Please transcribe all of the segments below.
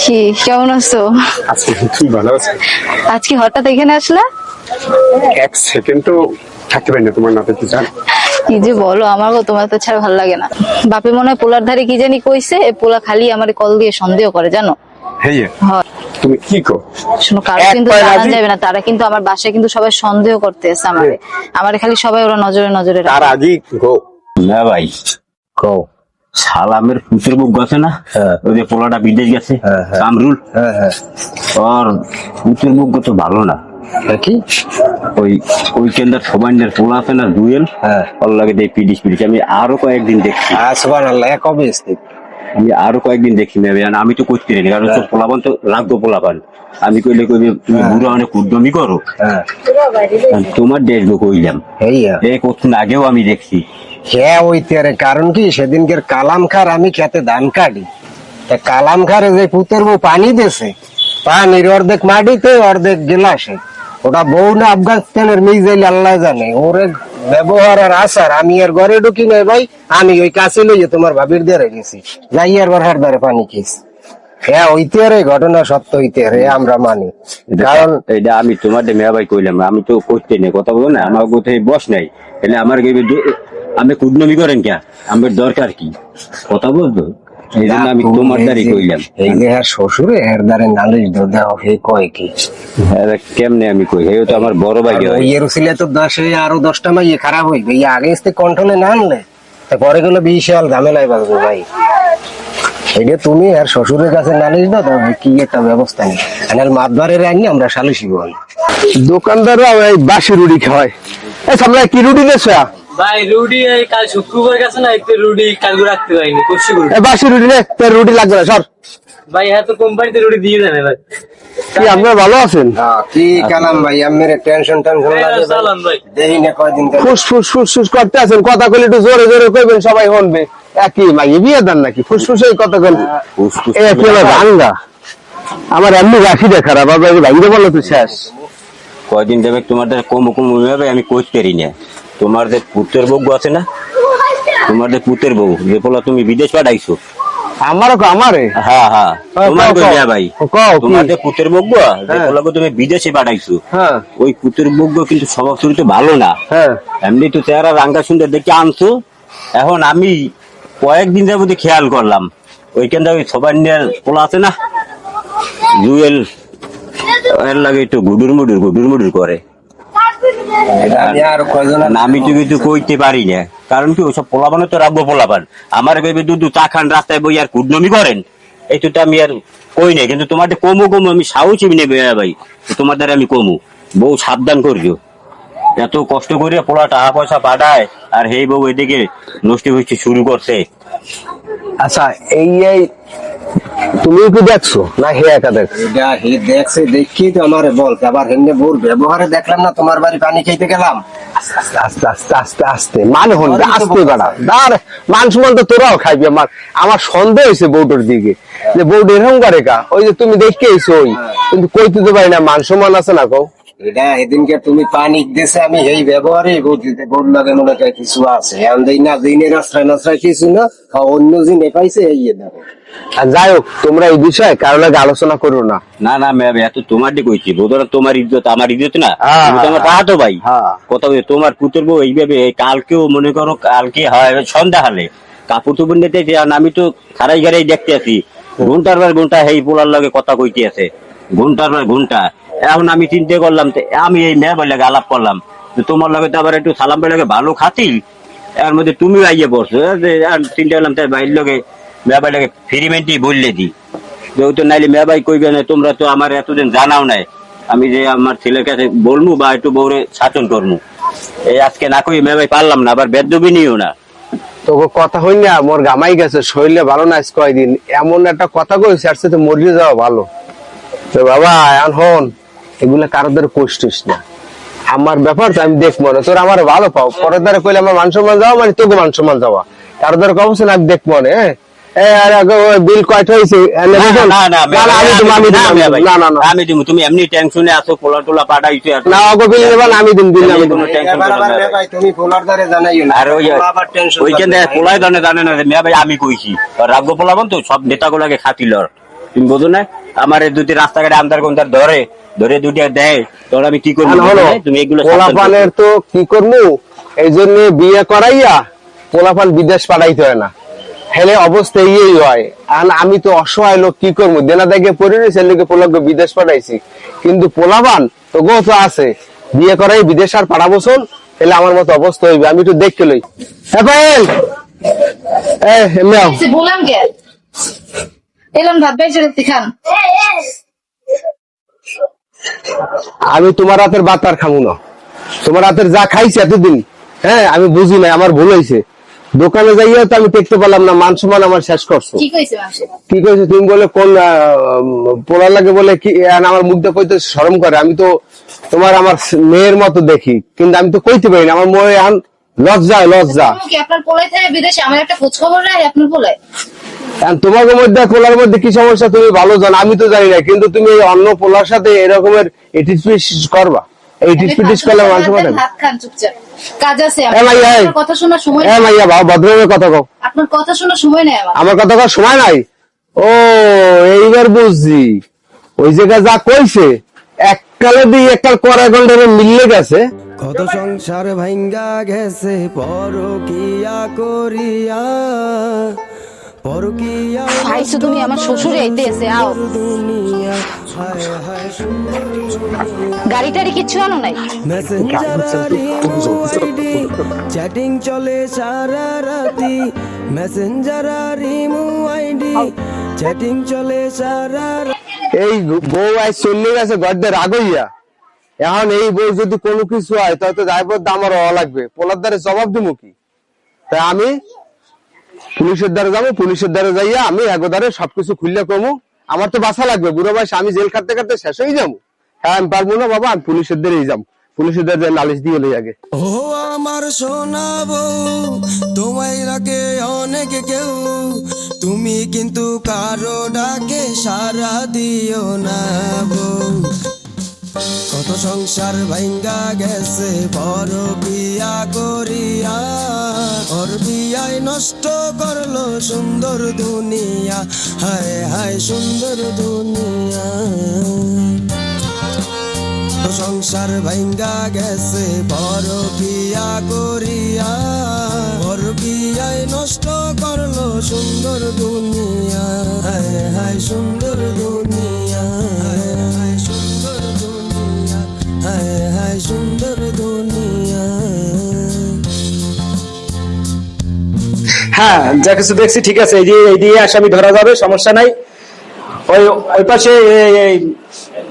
কি কেমন আছো? আজকে তুই ভালো আছিস? আজকে হঠাৎ এখানে আসলা? এক সেকেন্ড তো থাকতে পারি না তোমার না দেখতে চান। কি যে বলো, আমারও তোমার তো ছাড়া ভালো লাগে না। বাপে মনে হয় পোলার ধারে কি জানি কইছে, এ পোলা খালি আমার কল দিয়ে সন্দেহ করে জানো। হ্যাঁ হয়। তুমি কি কো? শোনো, কারো কিন্তু জানা যাবে না, তারা কিন্তু আমার বাসায় কিন্তু সবাই সন্দেহ করতেছে আমারে খালি সবাই ওরা নজরে নজরে তার রাখে। আগেই গো না ভাই, কও। সালামের পুত্র বুক গেছে না, ওই যে পোলাটা বিদেশ গেছে কামরুল, আর পুত্র বুক তো ভালো না কি ওই উইকেন্ডার সবাইনের পোলা আছে না দুয়েল, ওর লাগে দেখ পিডিস পিডিস। আমি আরো কয়েকদিন দেখছি, সুবহানাল্লাহ, কবে আসতে? আমি আরো কয়েকদিন দেখছি না, আমি তো করতে পারি কারণ তো পোলাপান তো লাগবো পোলাপান। আমি কইলে কইবে তুমি বুড়ো অনেক উদ্যমী করো, তোমার দেখবো কইলাম। এই কতক্ষণ আগেও আমি দেখছি। হ্যাঁ ওইতে কারণ কি সেদিনকের কালাম খার আমি খেতে ধান কাটি, তা কালাম খারে যে পুতের বউ পানি দিয়েছে, পানির অর্ধেক মাটিতে অর্ধেক গেলাসে। ওটা বউ না আফগানিস্তানের মিজাইল আল্লাহ জানে। ওরে ব্যবহার আর আসার আমি আর ঘরে ঢুকি নাই ভাই, আমি ওই কাছে লইয়ে তোমার ভাবির দিয়ে গেছি, যাই আর বারহার দ্বারে পানি খেয়েছি। হ্যাঁ ওইতে রে ঘটনা সত্য হইতে রে আমরা মানি, কারণ এটা আমি তোমার মেয়া ভাই কইলাম, আমি তো করতে নেই কথা বলো না, আমার কোথায় বস নাই, তাহলে আমার আমি কুদনমি করেন কে, আমার দরকার কি কথা বলতো, এই জন্য আমি তোমার দ্বারই কইলাম। এই যে হ্যাঁ শ্বশুরে এর দ্বারে নালিশ দেওয়া হে কয় কি কেমনে আমি কই, হে তো আমার বড় ভাই হয়। ইয়ের ছিল তো 10 আরো 10টা মাইয়ে খারাপ হইবে, ইয়ে আগে আসতে কন্ট্রোলে না আনলে তা পরে গেলে বিশাল ঝামেলায় বাঁচবে ভাই। এটা তুমি আর শ্বশুরের কাছে নালিশ দাও, তবে কি একটা ব্যবস্থা নেই, আনাল মাতবারের আনি আমরা সালিশি বল। দোকানদাররা ওই বাসি রুটি খাওয়ায়। এই সামনে কি রুটি দেছো? ভাই রুটি এই কাল শুক্রবার গেছে না, একটু রুটি কালকে রাখতে পারিনি, করছি এই বাসি রুটি রে, তোর রুটি লাগবে না সর। ভাই এত কোম্পানিতে রুটি দিয়ে দেন ভাই। কি আপনারা ভালো আছেন? কি কালাম ভাই আমার টেনশন লাগে চালান ভাই। দেই না কয়দিন ফুসফুস ফুসফুস করতে আছেন, কথা কইলে একটু জোরে জোরে কইবেন, সবাই শুনবে। একই মাই বিয়ে দেন নাকি ফুসফুসেই কথা কইল? এ কি হলো ভাঙ্গা? আমার এমনি গাছিটা খারাপ, আবার ভাঙ্গা বলো তো শেষ। কয়দিন যাবে তোমাদের কম কম হবে, আমি করতে পারি না। তোমার যে পুত্রের বউ আছে না, তোমার যে পুত্রের বউ যে পোলা তুমি বিদেশ পাঠাইছো, আমারে হ্যাঁ হ্যাঁ তোমার কইয়া ভাই, কও তোমার যে পুত্রের বউ যে পোলাকে তুমি বিদেশে পাঠাইছো, হ্যাঁ ওই পুত্রের বউ কিন্তু স্বভাব চরিত্র ভালো না। হ্যাঁ এমনি তো চেহারা রাঙ্গা সুন্দর দেখে আনছো। এখন আমি কয়েকদিন যাবত খেয়াল করলাম ওইখানটা ওই সবার নিয়ে পোলা আছে না জুয়েল, এর লাগে একটু গুডুর মুডুর করে। আমি আর কয়জন আমি তো কিছু কইতে পারি না, কারণ কি ওইসব পোলাপানে তো রাখবো পোলাপান। আমার ভেবে দুধু চা খান রাস্তায় বই আর কুটনমি করেন, এই তো আমি আর কই নাই। কিন্তু তোমাদের কমু আমি সাহসী নেবে ভাই, তোমার দ্বারা আমি কমু। বউ সাবধান করিও, এত কষ্ট করে পোলা টাকা পয়সা পাঠায় আর হেই বউ এদিকে নষ্টি হচ্ছে শুরু করছে। আচ্ছা এই তুমিও কি দেখছো না হে একা দেখ? এটা হে দেখছে, দেখি তো আমারে বল আবার হেন্নে বোর ব্যবহারে দেখলাম না তোমার বাড়ি পানি খাইতে গেলাম। আস্তে আস্তে আস্তে আস্তে আস্তে মানে হন আস্তে বাড়া দাঁড়, মান সম্মান তো তোরাও খাইবি। আমার সন্দেহ হয়েছে বউটার দিকে, যে বউটা এরকম করে কা, ওই যে তুমি দেখে এসো ওই, কিন্তু কইতে তো পারি না, মান সম্মান আছে না কও? এটা সেদিনকে তুমি পানি দিয়েছে, আমি এই ব্যবহারে বলতে বল লাগে মনে হয় কিছু আছে, এখন দেই না দিনের আশ্রয় নাশ্রয় কিছু না, অন্য জিনে পাইছে এই দেখো। আর যাই হোক, তোমরা এই বিষয়ে কারো লাগে আলোচনা করো না। না না ম্যাম, এত তোমার দিকে কইছি, বোধহয় তোমার ইজ্জত আমার ইজ্জত না, তুমি তো আমার তাহাতো ভাই। কথা বলে তোমার পুত্রের বউ এইভাবে কালকেও মনে করো, কালকে হয় সন্ধ্যা হলে কাপড় চোপড় নিতে, আমি তো সারাই গাড়ি দেখতে আছি ঘন্টার পর ঘন্টা এই পোলার লগে কথা কইতে আছে, ঘন্টার পর ঘন্টা। এখন আমি চিন্তা করলাম, আমি এই মেয়ে বলে আলাপ করলাম, তোমার লগে তো আবার একটু সালাম ভাই লাগে ভালো খাতিল, এর মধ্যে তুমি আইয়ে বসছো। চিন্তা করলাম তাই ভাইয়ের লগে মেয়ে ভাই লাগে ফিরিমেন্টি বললে দি, যেহেতু নাইলে মেয়ে ভাই কইবে না, তোমরা তো আমার এতদিন জানাও নাই, আমি যে আমার ছেলের কাছে বলবো বা একটু বউরে শাসন করবো, এই আজকে না কই মেয়ে ভাই পারলাম না, আবার বেদবি নিও না। তোকে কথা হই না, মোর গামাই গেছে, শরীরে ভালো না কয়দিন, এমন একটা কথা কইছে আর সাথে মরিয়ে যাওয়া ভালো। তো বাবা এখন হন, এগুলা কারোদের কষ্টিস না, আমার ব্যাপার তো আমি দেখবো না, তোর আমার ভালো পাও, পরের দ্বারা কইলে আমার মান সম্মান যাওয়া মানে তোকে মান সম্মান যাওয়া, কারো দ্বারা কমছে না আমি দেখবো না। বিল কয়টা হয়েছে? আমি দিব, তুমি এমনি টেনশনে আছো, পোলা টোলা পাঠাইছো না, বিল নেবেন আমি দিন দিন কোনো টেনশন করো না। তুমি পোলার দ্বারে জানাইও না, আর ওইখান থেকে পোলাই জানে না মেয়া ভাই আমি কইছি, রাগ্য পোলাবন তো সব নেতাগুলাকে খাতিল, তুমি বোঝো না? আমার দুটি রাস্তাঘাটে আন্দার কোন্দার ধরে ধরে দুটি দেয়, তখন আমি কি করবো? হলো তুমি এগুলো সাবধান পোলাপানের করো। তো কি করবো, এই জন্য বিয়ে করাইয়া পোলাপান বিদেশ পাঠাইতে হয় না, হেলে অবস্থা এই হয়। আর আমি তো অসহায় লোক, কি করবো, দেনা দেখে পড়ে রয়েছে, লোকে পোলাকে বিদেশ পাঠাইছি। কিন্তু পোলাপান তো গো তো আছে, বিয়ে করাই বিদেশ আর পাঠাবো শোন, তাহলে আমার মতো অবস্থা হইবে। আমি একটু দেখতে লই। হ্যাঁ পায়েল, বললাম কে এলাম ভাত বেঁচে খান। আমি তোমার হাতের ভাত আর খাবো না, তোমার হাতের যা খাইছি এতদিন, হ্যাঁ আমি বুঝি নাই, আমার ভুল হয়েছে। দোকানে যাইয়া তো আমি দেখতে পেলাম না, মান সম্মান আমার শেষ করছো। কি কইছে মাসে? কি কইছো তুমি? বলে কোন পোড়া লাগে বলে কি, আমার মুখটা কইতে শরম করে। আমি তো তোমার আমার মেয়ের মতো দেখি, কিন্তু আমি তো কইতে পারি না, আমার মনে এখন লজ্জা লজ্জা। কি আপনার পোলাই থাকে বিদেশে, আমার একটা খোঁজ খবর নাই আপনার পোলাই? তোমার মধ্যে পোলার মধ্যে কি সমস্যা তুমি ভালো জানো, আমি তো জানি না। কিন্তু তুমি এই অন্য পোলার সাথে এরকমের ইটিস করবা, এই ইটিস করলে মানুষ পাঠাবে। ভাত খান চুপচাপ, কাজ আছে কথা শোনার সময়। মাইয়া ভদ্রভাবে কথা কও। আপনার কথা শোনার সময় নেই আমার। আমার কথা কওয়ার সময় নাই? ও এইবার বুঝছি, ওই জায়গায় যা কইছে এককালে দিয়ে এককাল করা গন্ডে মিললে গেছে। কত সংসার ভাঙ্গা গেছে পরকিয়া করিয়া, পরকিয়া ভাইছো তুমি আমার শ্বশুরে আইতে এসে আও। দুনিয়া হায় হায় সুন্দর দুনিয়া। গাড়ি টাড়ি কিচ্ছু আনো নাই? মেসেঞ্জার চ্যাটিং চলে সারা রাতি, মেসেঞ্জার আইডি চ্যাটিং চলে সারা এই বউ আজ চলে গেছে গর্দের আগইয়া, এখন এই বউ যদি কোনো কিছু হয় তাহলে তো ড্রাইভার দাম আরো হওয়া লাগবে। পোলার দ্বারে জবাব দিব কি? তাই আমি পুলিশের দ্বারা যাবো, পুলিশের দ্বারা যাইয়া আমি একদারে সবকিছু খুললে কমু। আমার তো বাসা লাগবে, বুড়ো বয়স আমি জেল খাটতে খাটতে শেষ হয়ে যাবো। হ্যাঁ আমি পারবো না বাবা, আমি পুলিশের দ্বারেই যাবো, পুলিশের দ্বারা নালিশ দিয়ে লই আগে। ও আমার সোনা বউ, তোমায় রাখে অনেক কেউ, তুমি কিন্তু কারো ডাকে সারা দিও না বউ। কত সংসার ভাঙ্গা গেছে পরকিয়া করিয়া, ওর বিয়ায় নষ্ট করলো সুন্দর দুনিয়া, হায় হায় সুন্দর দুনিয়া। সংসার ভাঙ্গা গেছে পরকিয়া করিয়া, পরকিয়ায় নষ্ট করলো সুন্দর দুনিয়া, হায় হায় সুন্দর দুনিয়া, হায় হায় সুন্দর দুনিয়া, হায় হায় সুন্দর দুনিয়া। হ্যাঁ যা কিছু দেখছি ঠিক আছে, এই দিয়ে আসামি ধরা যাবে, সমস্যা নাই। ওই ওই পাশে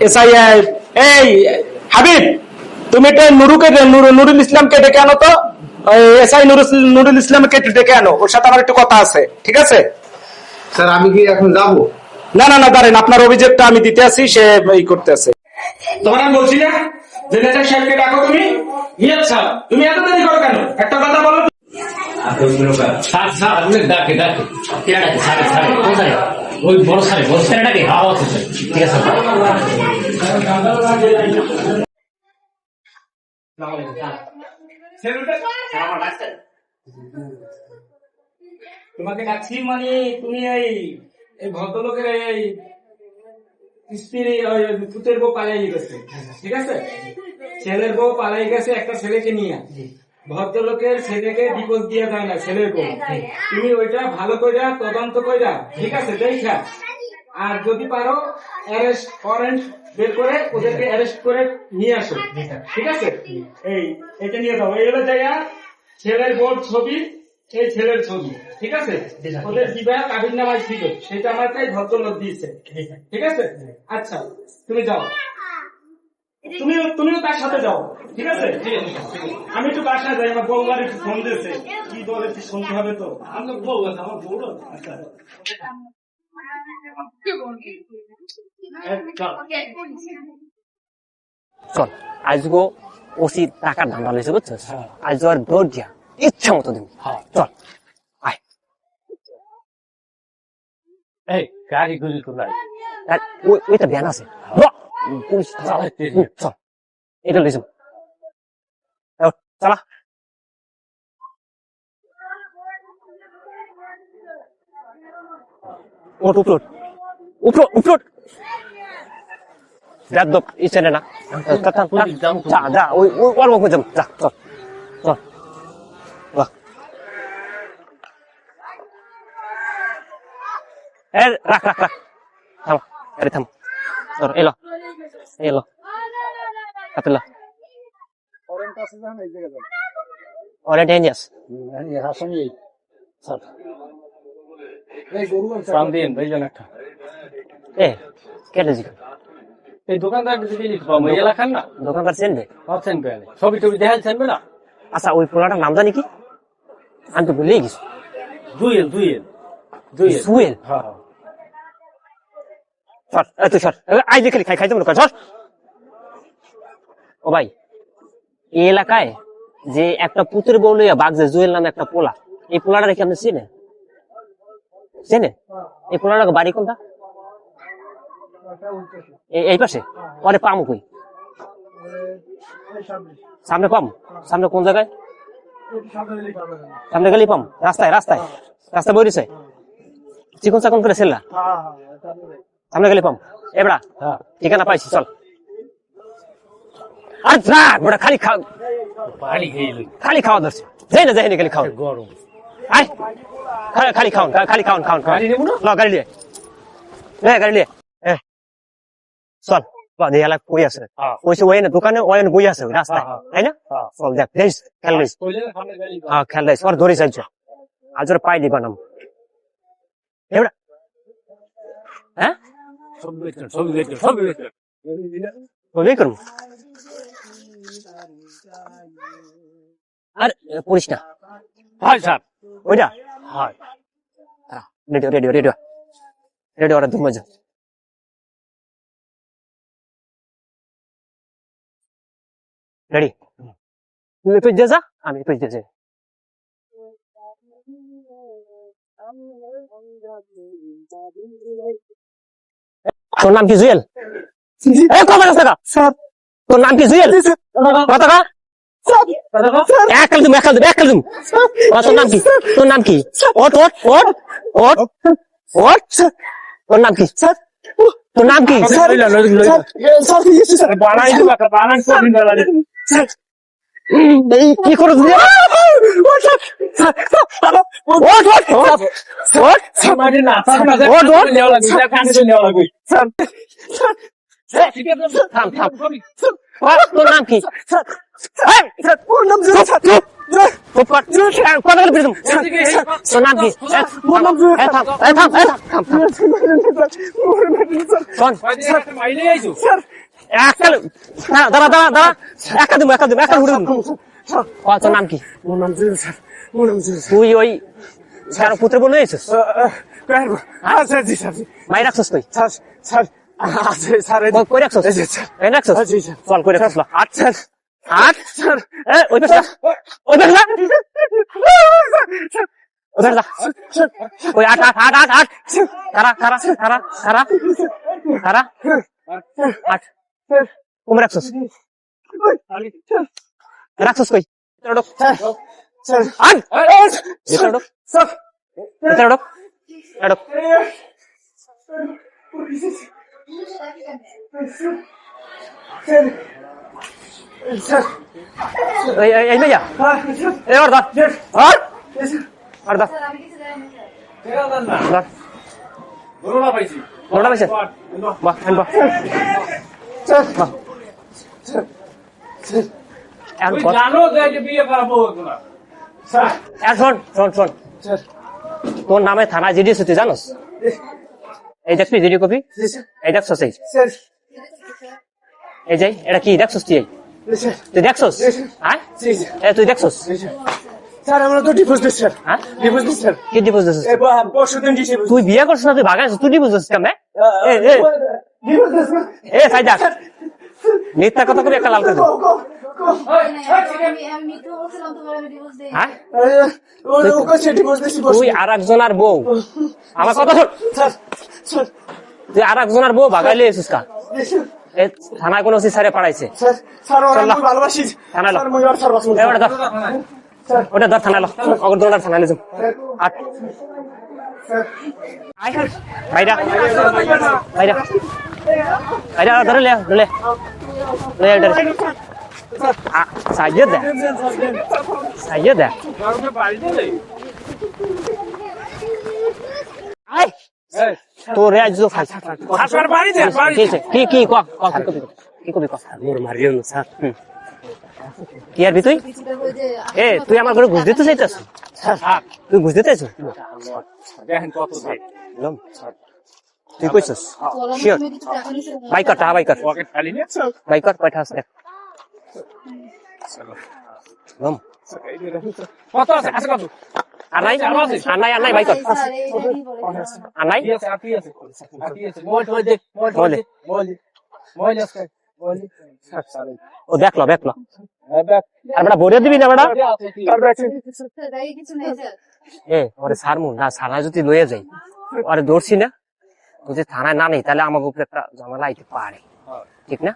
এসআই, এই হাবিব, তুমি একটা নুরুল ইসলামকে ডেকে আনো তো, এসআই নুরুল ইসলামকে ডেকে আনো, ওর সাথে আমার একটু কথা আছে, ঠিক আছে? স্যার আমি কি এখন যাবো? না না না, দাঁড়েন, আপনার অভিযোগটা আমি দিতে আসি, সে এই করতে আছে। তোমার আমি বলছি না যে নেতার সাহেবকে ডাকো তুমি। আচ্ছা তুমি এত দেরি করো কেন? একটা কথা বলো। ওই বড় সারে ডাকে হাওয়া আছে, ঠিক আছে? তোমাকে ডাকছি মানে তুমি এই ভদ্রলোকের এই স্ত্রী পুতের বউ পালাই গেছে, ঠিক আছে? ছেলের বউ পালাই গেছে একটা ছেলেকে নিয়ে। ভদ্রলোকের ছেলেকে ডিভোর্স দিয়ে দেয় না ছেলের বউ। তুমি ওইটা ভালো করে তদন্ত কইরা, ঠিক আছে, দেখা, আর যদি পারো অ্যারেস্ট ওয়ারেন্ট বের করে ওদেরকে অ্যারেস্ট করে নিয়ে আসো, ঠিক আছে? এটা নিয়ে যাও, এই হলো জায়গা ছেলের বোর্ড ছবি, এই ছেলের ছবি, ঠিক আছে? ওদের বিবাহ কাবিন নামাজ ছিল, সেটা আমার তাই ভদ্রলোক দিয়েছে, ঠিক আছে? আচ্ছা তুমি যাও, তুমিও তার সাথে যাও, ঠিক আছে? আমি একটু বাসায় যাই, আমার বউবার একটু ফোন দিয়েছে, কি বলে শুনতে হবে তো। আমার বউ আছে, আমার বউ। আচ্ছা চল আজগো ওসি টাকার ধান্দা লেছে, বুঝছিস? আজ আর দৌড় দিয়া ইচ্ছা মতো দিন। চল আয়, গাড়ি গুলি কোথায়? ওইটা ধ্যান আছে, চল এটা লেছে, চালা। ওট উপরে উপর উপর যাদব ইচ্ছেনে না যা যা ওই ওর মুখে যাম যা চল চল বাহ রাখ রাখ রাখ থাম আরে থাম তোর এলো এলো কাতলা অরেন্ট এনিয়াস এ কেটে জি এই দোকানদার যদি লিখবো এই এলাকার না দোকানদার চেনবে ভাবছেন পেলে ছবি টবি দেখাচ্ছেন না আচ্ছা ওই পোলাটার নাম জানি কি আমি তো ভুলেই গেছি জুয়েল জুয়েল জুয়েল সুয়েল হ্যাঁ সর তুই সর আই দেখে খাইতে মনে কর সর ও ভাই এই এলাকায় যে একটা পুতুর বউ লইয়া বাঘ যে জুয়েল নামে একটা পোলা এই পোলাটা রেখে আপনি চেনে চেনে এই পোলাটার বাড়ি কোনটা এই পাশে পরে পাম কই সামনে পাম সামনে কোন জায়গায় সামনে গেলি পাম রাস্তায় রাস্তায় রাস্তা বইছে চিকন চাকন করে ছেলা সামনে গেলি পাম এবড়া ঠিকানা পাইছি চল আর যা বড় খালি খাও খালি খাওয়া ধরছে যাই না যাই না খালি খাও গরম আয় খালি খাও খালি খাও খাও গাড়ি নিয়ে গাড়ি নিয়ে চল বাদে এলাক কই আছে কইছে ওই না দোকানে ওই না বই আছে রাস্তায় তাই না চল দেখ দেখ খেল দিস হ্যাঁ খেল দিস ওর ধরে চাইছ আজ ওর পাই দিবা নাম এবড়া হ্যাঁ সবই করবো আর পুলিশ না হয় স্যার ওইটা হয় রেডিও রেডিও রেডিও রেডিও ওরা দুমা যা রেডি তুই তুই যা আমি তুই যা তোর নাম কি জুয়েল কবে টাকা তোর নাম কি জুয়েল কত টাকা এক কাল দিম তোর নাম কি তোর নাম কি ওট ওট ওট ওট ওট তোর নাম কি তোর নাম কি কি করে তোর নাম কি তোর নাম কি দাঁড়া দাঁড়া দাঁড়া একা দিম তোর নাম কি তুই ওই পুত্র বলে মাই রাখছিস তুই কই রাখছিস চল কই রাখছিস আচ্ছা আচ্ছা ওই পেশা ওই পেশা ওদের যা ওই আট আট আট আট আট খারা খারা খারা খারা খারা আট কম রাখছিস রাখছিস কই এই ভাইয়া এবার ধর আর ধর ধর পাইছে বাহ বাহ তোর নামে থানা জিডি আছে তুই জানোস এই দেখবি জিডি কপি এই দেখছস এই যাই এটা কি দেখছস তুই দেখছস হ্যাঁ তুই দেখছস স্যার আমরা তো ডিভোর্স দিচ্ছি স্যার হ্যাঁ ডিভোর্স দিচ্ছি স্যার কি ডিভোর্স দিছিস পরশুদিন দিছি তুই বিয়ে করছিস না তুই ভাগাইছিস তুই ডিভোর্স দিছিস কেমনে ডিভোর্স দিচ্ছি এ সাইদা মিথ্যা কথা করে একটা লাল করে দেব হ্যাঁ তুই আর একজনের বউ আমার কথা শোন তুই আর একজনের বউ ভাগাইলে এসিস কা থানায় কোনো সারে পাঠাইছে ভালোবাসি ওটা ধর থানায় অগর দোলার থানায় বাইরা বাইরা বাইরা ধরে লে লে লে ধরে সাইয়ে দে সাইয়ে দে আই তোরে আজ তো খাই কি কি ক কি কবি কথা মোর মারিও না স্যার কি আর তুই এ তুই আমার ঘরে ঘুষ দিতে চাইতাস তুই ঘুষ দিতে চাইছ তুই কইছস শিওর বাইকার টাকা বাইকার বাইকার কয়টা আছে দেখ কত আছে আছে কত আনাই আনাই আনাই বাইকার আনাই ও দেখলো দেখলো আর বেটা ভরে দিবি না বেটা এ ওরে সারমু না থানায় যদি লয়ে যাই ওরে ধরছি না যদি থানায় না নেই তাহলে আমাকে উপরে একটা ঝামেলা আইতে পারে ঠিক না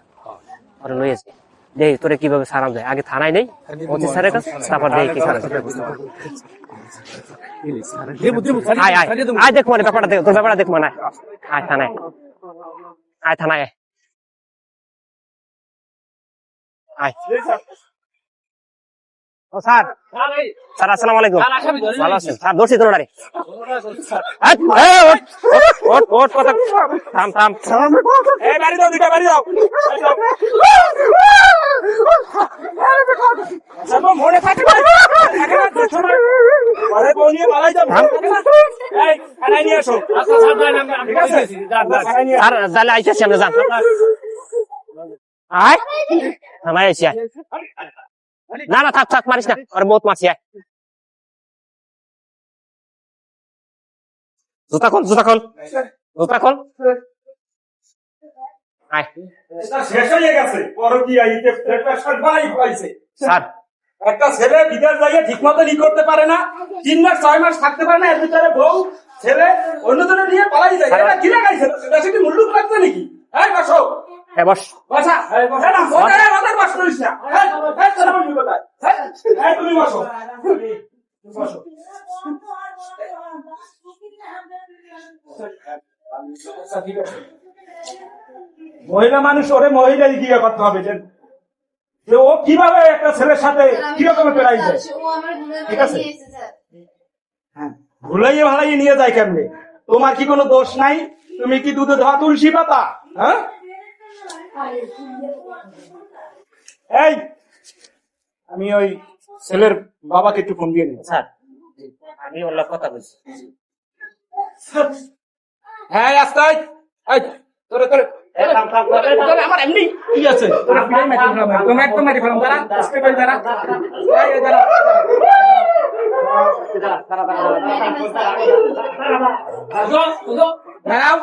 ওরে লয়ে যাই দেখ তোরে কিভাবে সারাম যায় আগে থানায় নেই ওসি স্যারের কাছে তারপর দেখ কি করা যায় আয় আয় আয় দেখ মানে ব্যাপারটা দেখ তোর ব্যাপারটা দেখ মানে আয় থানায় আয় থানায় আয় ও স্যার স্যার আসসালামু আলাইকুম ভালো আছেন স্যার দর্শি তোর রে ওট ওট কথা থাম থাম এই বাড়ি দাও দুইটা বাড়ি দাও সব মনে থাকে না সময় আরে বনিয়ে মালাই দাও এই আনাই নিয়ে আসো আচ্ছা স্যার ঠিক আছে আর দালে আইতাছি আমরা যান আয় থানায় আইছি না না থাক থাক মারিস না আর বহুত মারছি আয় জুতা খোল জুতা খোল জুতা খোল আয় শেষ হয়ে গেছে পরকীয়া ইতে প্রেশার বাড়াই পাইছে স্যার একটা ছেলে বিদেশ যাইয়ে ঠিক মতো ই করতে পারে না 3 মাস 6 মাস থাকতে পারে না এর ভিতরে বউ ছেলে অন্যজনের নিয়ে পালাই যায় এটা কি লাগাইছে সেটা কি মুল্লুক লাগছে নাকি এই বসো হ্যাঁ বস বসা এই বসা না বসা ওদের বস করিস না এই তোরা বসবি কোথায় এই তুমি বসো বসো মহিলা মানুষ ওরে মহিলাই দিয়ে করতে হবে যে ও কিভাবে একটা ছেলের সাথে কিরকম পেরাইছে ঠিক আছে হ্যাঁ ভুলাইয়ে ভালাইয়ে নিয়ে যায় কেমনে তোমার কি কোনো দোষ নাই তুমি কি দুধে ধোয়া তুলসী পাতা হ্যাঁ এই আমি ওই ছেলের বাবাকে একটু ফোন দিয়ে নিই স্যার আমি ওর কথা বলছি হ্যাঁ আস্তাই এই তোরে তোরে আমার এমনি কি আছে তুমি একদম মারি ফেলাম দাঁড়া স্টেপেল দাঁড়া দাঁড়াও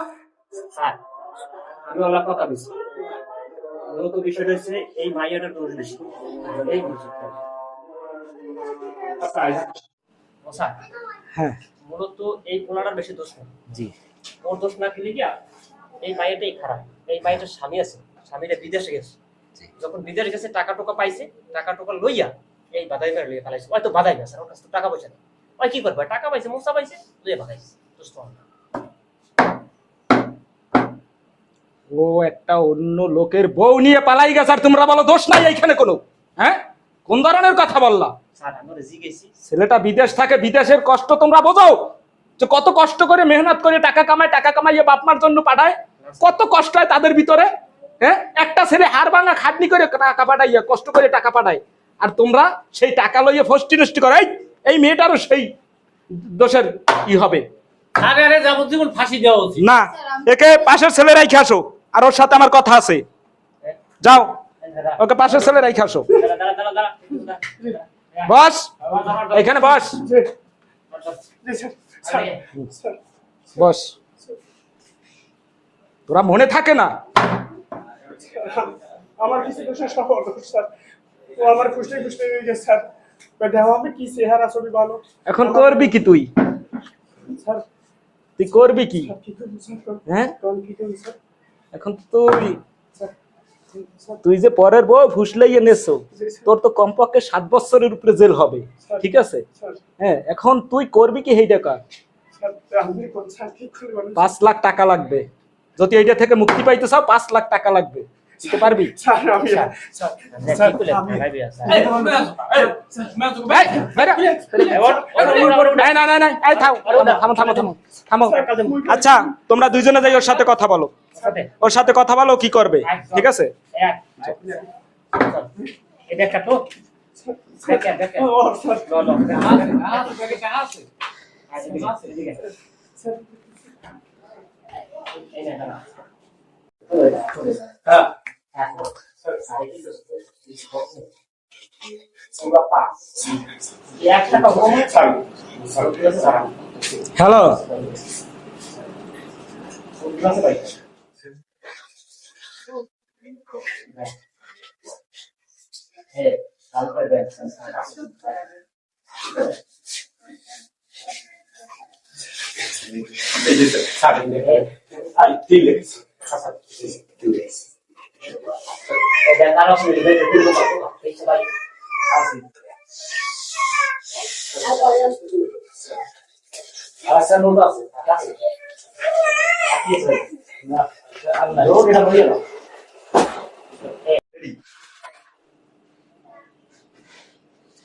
স্যার আমি ওর কথা বলছি মূলত বিষয়টা হচ্ছে এই মাইয়াটার দোষ বেশি এই স্যার হ্যাঁ মূলত এই পোলাটার বেশি দোষ নেই জি ওর দোষ না খেলে গিয়া এই মাইয়াটাই খারাপ এই মাইয়াটার স্বামী আছে স্বামীটা বিদেশে গেছে যখন বিদেশ গেছে টাকা টোকা পাইছে টাকা টোকা লইয়া এই বাদাই মেরে লইয়া ফেলাইছে হয়তো বাদাই না স্যার ওর কাছে টাকা পয়সা নেই ওই কি করবে টাকা পাইছে মোসা পাইছে লইয়া বাদাইছে দোষ তো ও একটা অন্য লোকের বউ নিয়ে পালাই গেছে আর তোমরা বলো দোষ নাই এইখানে কোনো হ্যাঁ কোন ধরনের কথা বললা স্যার আমরা জিগেছি ছেলেটা বিদেশ থাকে বিদেশের কষ্ট তোমরা বোঝো যে কত কষ্ট করে মেহনত করে টাকা কামাইয়ে বাপ মার জন্য পাঠায় কত কষ্ট হয় তাদের ভিতরে হ্যাঁ একটা ছেলে হাড় ভাঙা খাটনি করে টাকা পাঠাইয়া কষ্ট করে টাকা পাঠায় আর তোমরা সেই টাকা লইয়ে ফষ্টি নষ্টি করে এই মেয়েটারও সেই দোষের ই হবে আরে আরে যাবজ্জীবন ফাঁসি দেওয়া উচিত না একে পাশের ছেলে রাইখে আসো আর ওর সাথে আমার কথা আছে যাও ওকে পাশের ছেলে রাইখে আসো বস এখানে বস বস তোরা মনে থাকে না আমার কিছু দোষের সফল স্যার ও আমার খুশি খুশি হয়ে গেছে স্যার দেওয়া আমি কি চেহারা ছবি ভালো এখন করবি কি তুই স্যার তুই করবি কি কি করবো স্যার হ্যাঁ কি করবো স্যার এখন তুই যে পরের বউ ঘুষ লাইয়ে নেছো তোর তো কমপক্ষে 7 বছরের উপরে জেল হবে ঠিক আছে হ্যাঁ এখন তুই করবি কি হেইটা কাজ স্যার আমি কোন স্যার কি করে বলেন 5 লাখ টাকা লাগবে। যদি এইটা থেকে মুক্তি পাইতে চাও 5 লাখ টাকা লাগবে, দিতে পারবি? স্যার আমি স্যার স্যার আমি আচ্ছা তোমরা দুইজনে যাই ওর সাথে কথা বলো, ওর সাথে কথা বলো কি করবে, ঠিক আছে? হ্যালো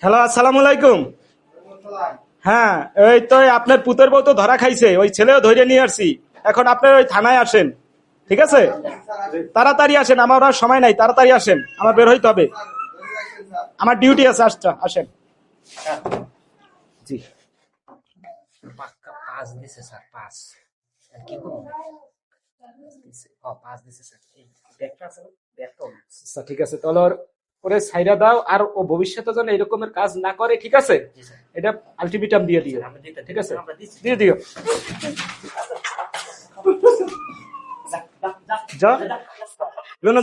হ্যালো, আসসালামু আলাইকুম। হ্যাঁ ওই তো আপনার পুতের বউ তো ধরা খাইছে, ওই ছেলেও ধরে নিয়ে আসছি। এখন আপনার ওই থানায় আসেন, ঠিক আছে? তাড়াতাড়ি আসেন, আমার আর সময় নাই, তাড়াতাড়ি আসেন, আমার বের হইতে হবে, আমার ডিউটি আছে। আসেন। জি আচ্ছা ঠিক আছে, তাহলে ওরে ছাইরা দাও, আর ও ভবিষ্যতে যেন এরকমের কাজ না করে, ঠিক আছে? এটা আলটিমেটাম দিয়ে দিও, ঠিক আছে? দিয়ে দিও।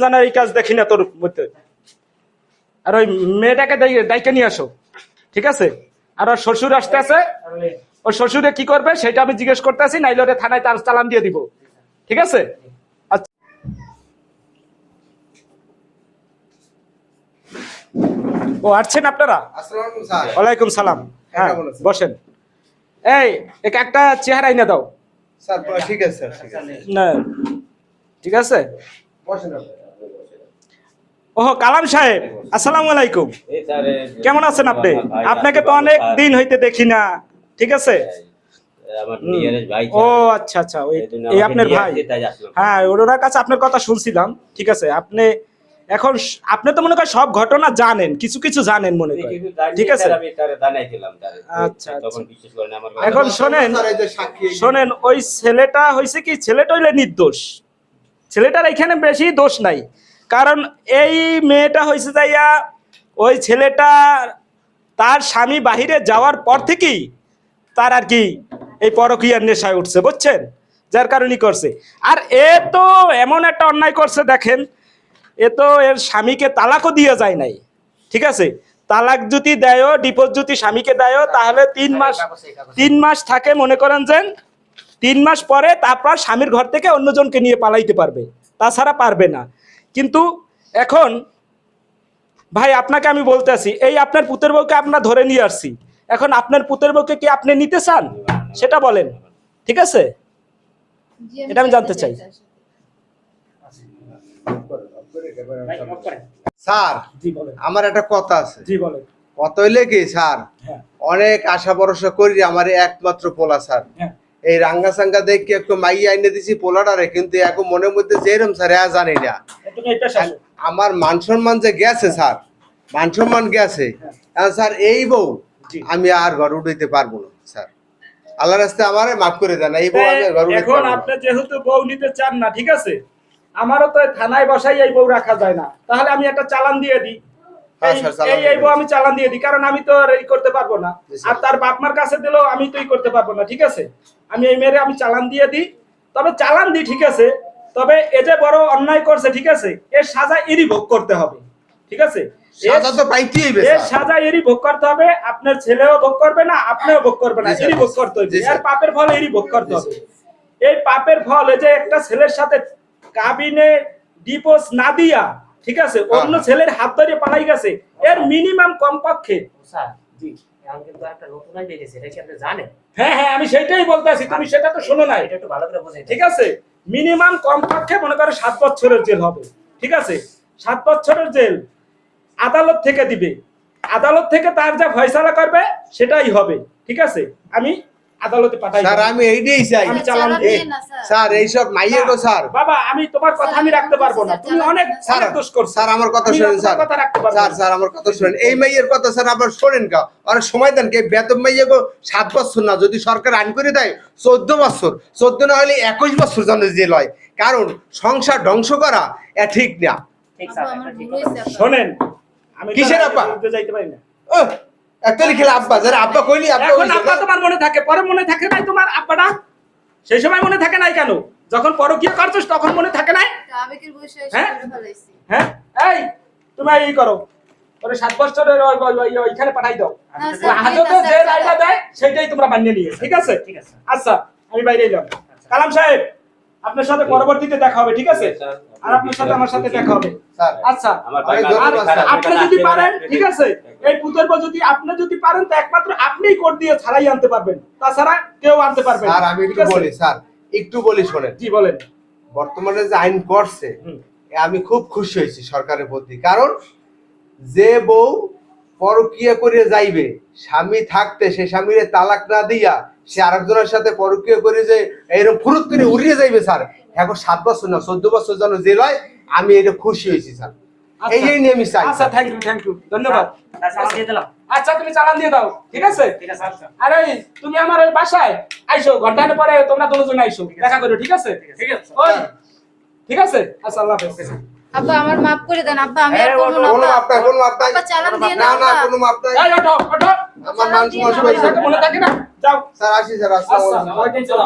জানা এই কাজ দেখি না তোর মধ্যে। আর ওই মেয়েটাকে ডাইকে নিয়ে আসো, ঠিক আছে? আর ওর শ্বশুর আসতে আছে, ওর শ্বশুরে কি করবে সেটা আমি জিজ্ঞেস করতে আছি, নাইলে ওরে থানায় তার চালান দিয়ে দিব, ঠিক আছে? আচ্ছা ও আসছেন আপনারা? ওয়ালাইকুম সালাম। হ্যাঁ বসেন। এই একটা চেহারা এনে দাও। স্যার ঠিক আছে না ঠিক আছে। ওহ কালাম সাহেব, আসসালামু আলাইকুম। কেমন আছেন আপনি? আপনাকে তো অনেক দিন হইতে দেখি না, ঠিক আছে? ও আচ্ছা আচ্ছা, এই আপনার ভাই। হ্যাঁ ওনার কাছে আপনার কথা শুনছিলাম, ঠিক আছে? আপনি এখন আপনি তো মনে করেন সব ঘটনা জানেন, কিছু কিছু জানেন মনে করেন, ঠিক আছে? আচ্ছা এখন শোনেন, ওই ছেলেটা হয়েছে কি, ছেলেটা হইলে নির্দোষ, ছেলেটার এখানে বেশি দোষ নাই। কারণ এই মেয়েটা হয়েছে যাইয়া, ওই ছেলেটা তার স্বামী বাহিরে যাওয়ার পর থেকেই তার আর কি এই পরকীয়ার নেশায় উঠছে, বুঝছেন? যার কারণেই করছে। আর এ তো এমন একটা অন্যায় করছে, দেখেন, এ তো এর স্বামীকে তালাকও দিয়ে যায় নাই, ঠিক আছে? তালাক যদি দেয়, ডিভোর্স যদি স্বামীকে দেয়, তাহলে 3 মাস থাকে, মনে করেন যে 3 মাস পরে তারপর স্বামীর ঘর থেকে অন্যজনকে নিয়ে পালাইতে পারবে, তাছাড়া পারবে না। কিন্তু এখন ভাই আপনাকে আমি বলতে আছি, এই আপনার পুতের বউকে আমরা ধরে নিয়ে আসছি, এখন আপনার পুতের বউকে কি আপনি নিতে চান সেটা বলেন, ঠিক আছে? এটা আমি জানতে চাই। স্যার জি বলেন। আমার একটা কথা আছে। জি বলেন। কথা হইলে কি স্যার, হ্যাঁ অনেক আশা ভরসা করি আমার একমাত্র পোলা স্যার, হ্যাঁ এই রাঙ্গা সাঙ্গা দেখে একটু মাই আইনে দিছি পোলাটারে, কিন্তু এখন মনের মধ্যে যেরম স্যার জানি না, আমার মান সম্মান যে গেছে স্যার, মান সম্মান গেছে স্যার। এই বউ আমি আর ঘর উঠাইতে পারবো না স্যার, আল্লাহ রাস্তায় আমারে মাফ করে দেন, এই বউ আমি ঘর উঠাইতে এখন পারবো না। আপনি যেহেতু বউ নিতে চান না, ঠিক আছে, আমারও তো থানায় বসাই এই বউ রাখা যায় না, তাহলে আমি একটা চালান দিয়ে দিই। এই বউ আমি চালান দিয়ে দিই, কারণ আমি তো এই করতে পারবো না, আর তার বাপ মার কাছে দিলেও আমি তো করতে পারবো না, ঠিক আছে? আমি এই মেয়েরে আমি চালান দিয়ে দিই, তবে চালান দিই, ঠিক আছে? তবে এ যে বড় অন্যায় করছে, ঠিক আছে, এর সাজা এরই ভোগ করতে হবে, ঠিক আছে? সাজা তো পাইতেই হবে এর স্যার। সাজা এরই ভোগ করতে হবে, আপনার ছেলেও ভোগ করবে না, আপনিও ভোগ করবে না, এরই ভোগ করতে হবে। আর পাপের ফল এরই ভোগ করতে হবে। এই পাপের ফল, এই যে একটা ছেলের সাথে কাবিনে ডিভোর্স না দিয়া, ঠিক আছে, অন্য ছেলের হাত ধরে পালাই গেছে, এর মিনিমাম কমপক্ষে এখন কিন্তু একটা নতুন আইন বেরিয়েছে, এটা কি আপনি জানেন? হ্যাঁ হ্যাঁ, আমি সেটাই বলতে আছি, তুমি সেটা তো শোনো নাই। এটা একটু ভালো করে বুঝেন। ঠিক আছে, মিনিমাম কমপক্ষে মনে করো 7 বছরের জেল হবে। ঠিক আছে, 7 বছরের জেল আদালত থেকে দিবে, আদালত থেকে তার যা ফয়সালা করবে সেটাই হবে। ঠিক আছে, আমি আদালতে পাঠাই। স্যার আমি এইটাই চাই। আমি চালান চালান দিই। দিয়ে না, স্যার। স্যার এইসব মাইয়ে গো স্যার। বাবা, আমি তোমার কথা আমি রাখতে পারবো না, তুমি অনেক স্যার অনেক দোষ করছো। স্যার আমার কথা আমি শুনেন তোমার স্যার। কথা রাখতে পারবো স্যার না। স্যার আমার কথা শুনেন, এই মাইয়ের কথা স্যার আবার শোনেন কা, আর সময় দেন কে বেতন মাইয়ে গো 7 বছর না, যদি সরকার আইন করে দেয় 14 বছর, 14 না হলে 21 বছর যেন জেল হয়, কারণ সংসার ধ্বংস করা এ ঠিক না। ঠিক স্যার, আব্বা, আমার এটা ঠিক ভুল কথা। হয়েছে, আব্বা। শোনেন, আমি কিসের আব্বা? বিরুদ্ধে যাইতে পারি না। একটাই খেলে আব্বা, যারা আব্বা কইলি আব্বা এখন হইছে আব্বা না? তোমার মনে থাকে, পরে মনে থাকে নাই তোমার আব্বাটা? সেই সময় মনে থাকে নাই কেন? যখন পরকীয়া করছিস তখন মনে থাকে নাই? এটা আবেগের বসে এসে হ্যাঁ? করে ফেলাইছি। হ্যাঁ, এই তুমি এই করো, ওরে 7 বছরের ওইখানে পাঠাই দাও। না, স্যার, হাজতে দিয়ে যে দাও, স্যার, রায়টা দেয় সেটাই তোমরা মানিয়ে নিয়ে, ঠিক আছে? ঠিক আছে। আচ্ছা, আমি বাইরে এলাম। কালাম সাহেব, আপনার সাথে পরবর্তীতে দেখা হবে, ঠিক আছে? আর আপনার সাথে আমার সাথে দেখা হবে। স্যার আচ্ছা, আমার অনেক ভাই ধন্যবাদ, আর স্যার। আপনি যদি পারেন, ঠিক আছে, এই পুতের বউ যদি আপনি যদি পারেন তো একমাত্র আপনিই কোর্ট দিয়ে ছাড়াই আনতে পারবেন, তাছাড়া কেউ আনতে পারবে না। স্যার আমি ঠিক একটু আছে? বলি স্যার, একটু বলি শোনেন। জি বলেন। বর্তমানে যে আইন করছে হুম। আমি খুব খুশি হয়েছি সরকারের প্রতি, কারণ যে বউ পরকীয়া করে যাইবে, স্বামী থাকতে সে স্বামীরে তালাক না দিয়া সে আরেকজনের সাথে পরকীয়া করে যে এরকম ফুরুত করে উড়িয়ে যাইবে স্যার, এখন 7 বছর না 14 বছর যেন জেল হয়, আমি এটা খুশি হয়েছি স্যার। এই নিয়ে আমি চাই। আচ্ছা, থ্যাংক ইউ, ধন্যবাদ। স্যার, চালান দিয়ে দিলাম। আচ্ছা, তুমি চালান দিয়ে দাও, ঠিক আছে? ঠিক আছে, আচ্ছা। আরে তুমি আমার ওই বাসায় আইসো, ঘন্টাখানেক পরে তোমরা দুজন আইসো, দেখা করো, ঠিক আছে? ঠিক আছে। ওই ঠিক আছে, আচ্ছা, আল্লাহ হাফেজ। আব্বা, আমার মাফ করে দেন আব্বা, আমি আর এই, করবো না কোনো আব্বা। মাপ নাই, কোনো মাপ নাই। আব্বা, চালান দিয়ে না দাও, না আব্বা। কোনো মাপ নাই। এই ওঠো, ওঠো। আমার মান সম্মান সবাই আমার সাথে মনে থাকে না? যাও। স্যার আসি স্যার, আসসালামু আচ্ছা, আলাইকুম। ওইটাই চলো।